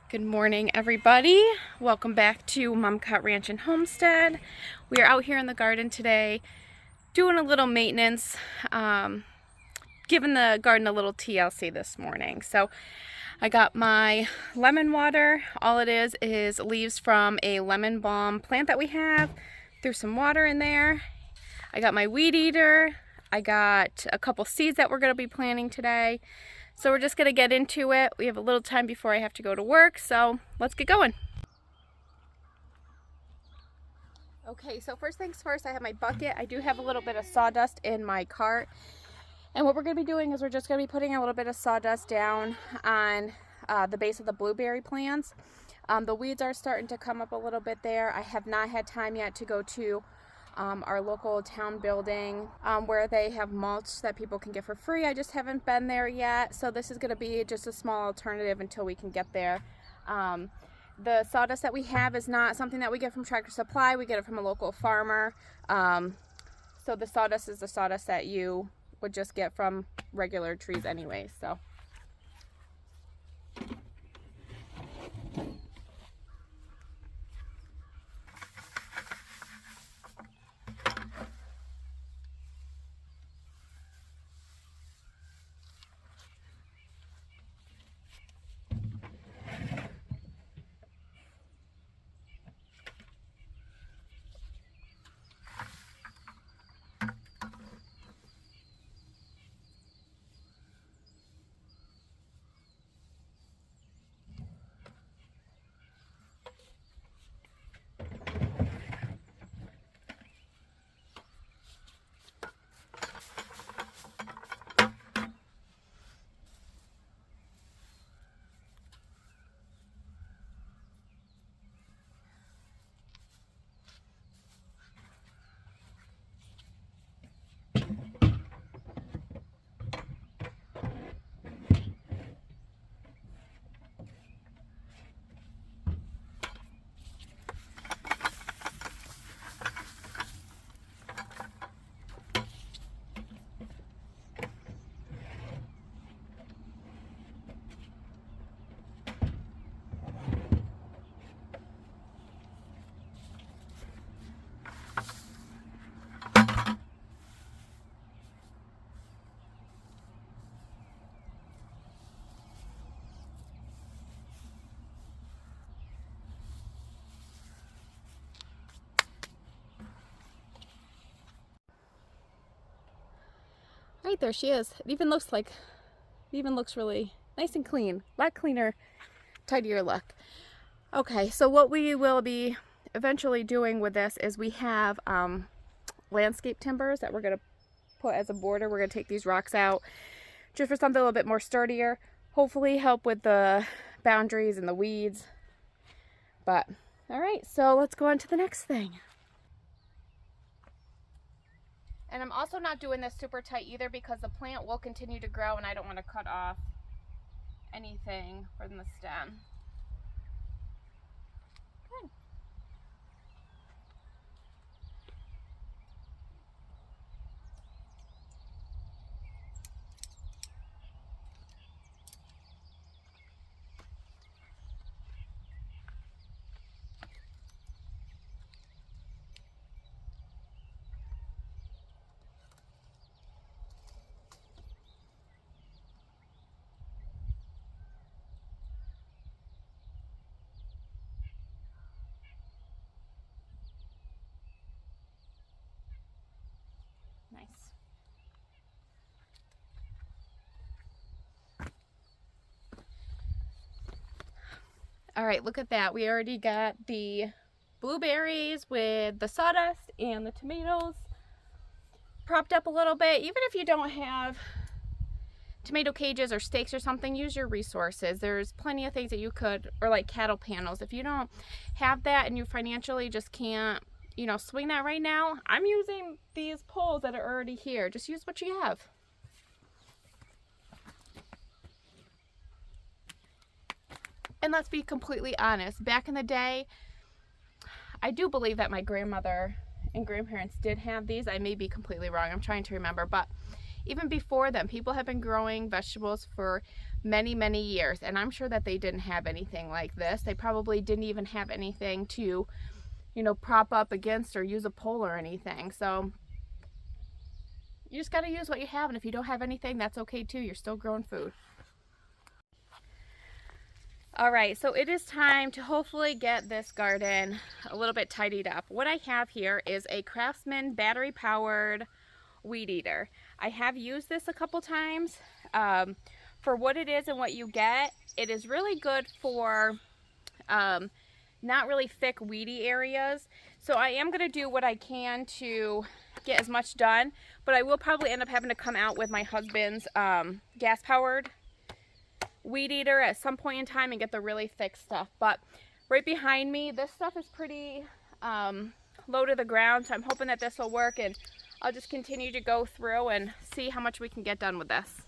Good morning, everybody. Welcome back to Mom Cut Ranch and Homestead. We are out here in the garden today doing a little maintenance, giving the garden a little TLC this morning. So I got my lemon water. All it is leaves from a lemon balm plant that we have. Threw some water in there. I got my weed eater. I got a couple seeds that we're going to be planting today. So we're just going to get into it. We have a little time before I have to go to work, so let's get going. Okay, so first things first, I have my bucket. I do have a little bit of sawdust in my cart. And what we're going to be doing is we're just going to be putting a little bit of sawdust down on the base of the blueberry plants. The weeds are starting to come up a little bit there. I have not had time yet to go to our local town building where they have mulch that people can get for free. I just haven't been there yet, so this is going to be just a small alternative until we can get there. The sawdust that we have is not something that we get from Tractor Supply. We get it from a local farmer. So the sawdust is the sawdust that you would just get from regular trees anyway. So right there she is. It even looks really nice and clean. A lot cleaner, tidier look. Okay, so what we will be eventually doing with this is we have landscape timbers that we're going to put as a border. We're going to take these rocks out just for something a little bit more sturdier. Hopefully help with the boundaries and the weeds. But, all right, so let's go on to the next thing. And I'm also not doing this super tight either because the plant will continue to grow and I don't want to cut off anything from the stem. Good. Nice. All right, look at that. We already got the blueberries with the sawdust and the tomatoes propped up a little bit. Even if you don't have tomato cages or stakes or something, use your resources. There's plenty of things that you could, or like cattle panels. If you don't have that and you financially just can't, swing that right now, I'm using these poles that are already here. Just use what you have. And let's be completely honest, back in the day, I do believe that my grandmother and grandparents did have these. I may be completely wrong. I'm trying to remember. But even before them, people have been growing vegetables for many, many years. And I'm sure that they didn't have anything like this. They probably didn't even have anything to, you know, prop up against or use a pole or anything. So you just got to use what you have. And if you don't have anything, that's okay too. You're still growing food. All right, so it is time to hopefully get this garden a little bit tidied up. What I have here is a Craftsman battery powered weed eater. I have used this a couple times. For what it is and what you get, it is really good for not really thick weedy areas. So I am going to do what I can to get as much done, but I will probably end up having to come out with my husband's gas powered weed eater at some point in time and get the really thick stuff. But right behind me, this stuff is pretty low to the ground, so I'm hoping that this will work, and I'll just continue to go through and see how much we can get done with this.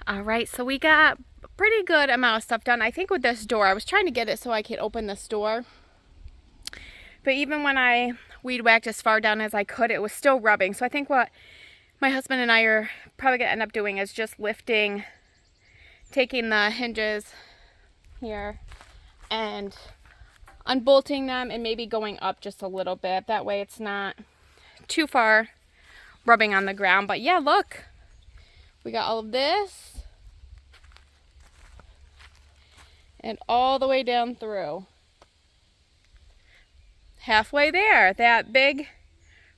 All right, so we got a pretty good amount of stuff done. I think with this door, I was trying to get it so I could open this door. But even when I weed whacked as far down as I could, it was still rubbing. So I think what my husband and I are probably going to end up doing is just lifting, taking the hinges here and unbolting them and maybe going up just a little bit. That way it's not too far rubbing on the ground. But yeah, look, we got all of this and all the way down through. Halfway there. That big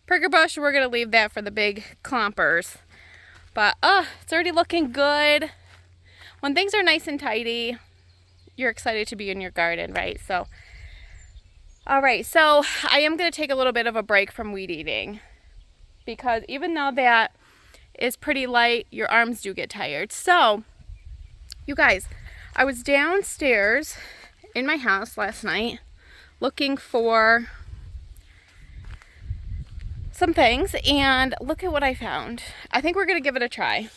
pricker bush, we're going to leave that for the big clompers. But it's already looking good. When things are nice and tidy, you're excited to be in your garden, right? So, all right, so I am going to take a little bit of a break from weed eating, because even though that is pretty light, your arms do get tired. So, you guys, I was downstairs in my house last night looking for some things, and look at what I found. I think we're going to give it a try.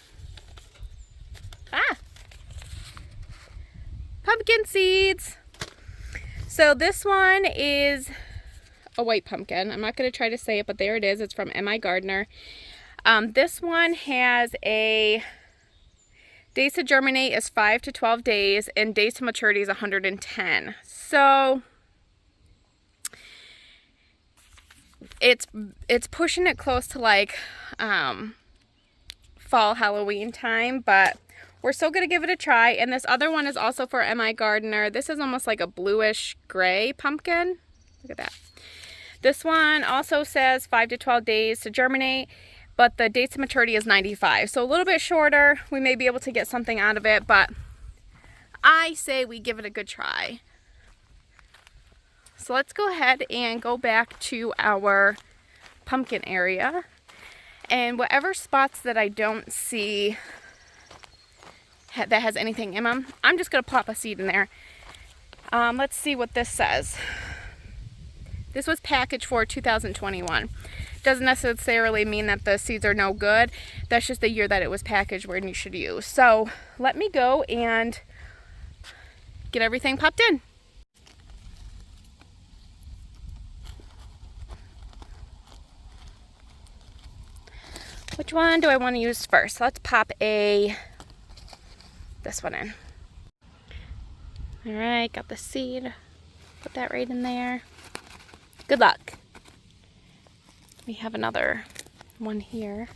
pumpkin seeds. So this one is a white pumpkin. I'm not going to try to say it, but there it is. It's from M.I. Gardner. This one has a days to germinate is 5 to 12 days, and days to maturity is 110. So it's pushing it close to like fall Halloween time, but we're still going to give it a try. And this other one is also for M.I. Gardner. This is almost like a bluish gray pumpkin. Look at that. This one also says 5 to 12 days to germinate, but the dates to maturity is 95. So a little bit shorter. We may be able to get something out of it, but I say we give it a good try. So let's go ahead and go back to our pumpkin area. And whatever spots that I don't see that has anything in them, I'm just going to plop a seed in there. Let's see what this says. This was packaged for 2021. Doesn't necessarily mean that the seeds are no good. That's just the year that it was packaged when you should use. So let me go and get everything popped in. Which one do I want to use first? Let's pop this one in. All right, got the seed. Put that right in there. Good luck. We have another one here.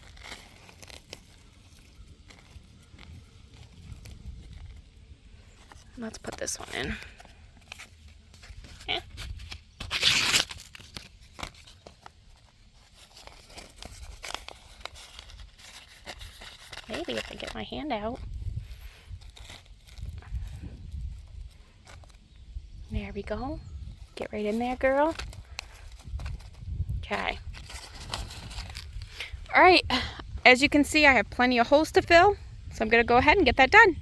Let's put this one in. Eh. Maybe if I get my hand out. There we go. Get right in there, girl. Okay. All right. As you can see, I have plenty of holes to fill, so I'm going to go ahead and get that done.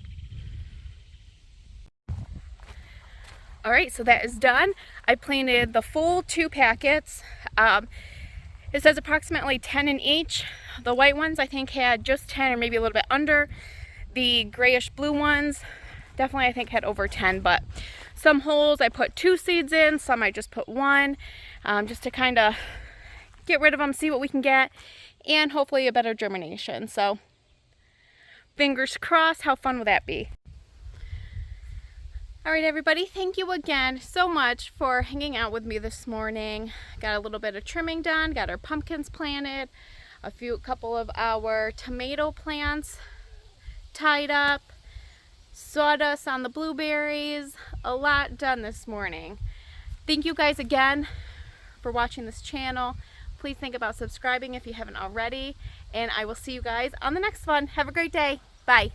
All right, so that is done. I planted the full 2 packets. It says approximately 10 in each. The white ones I think had just 10 or maybe a little bit under. The grayish blue ones definitely I think had over 10, but some holes I put 2 seeds in, some I just put 1, just to kind of get rid of them, see what we can get, and hopefully a better germination. So fingers crossed. How fun would that be? All right, everybody, thank you again so much for hanging out with me this morning. Got a little bit of trimming done, got our pumpkins planted, couple of our tomato plants tied up, sawdust on the blueberries, a lot done this morning. Thank you guys again for watching this channel. Please think about subscribing if you haven't already, and I will see you guys on the next one. Have a great day. Bye.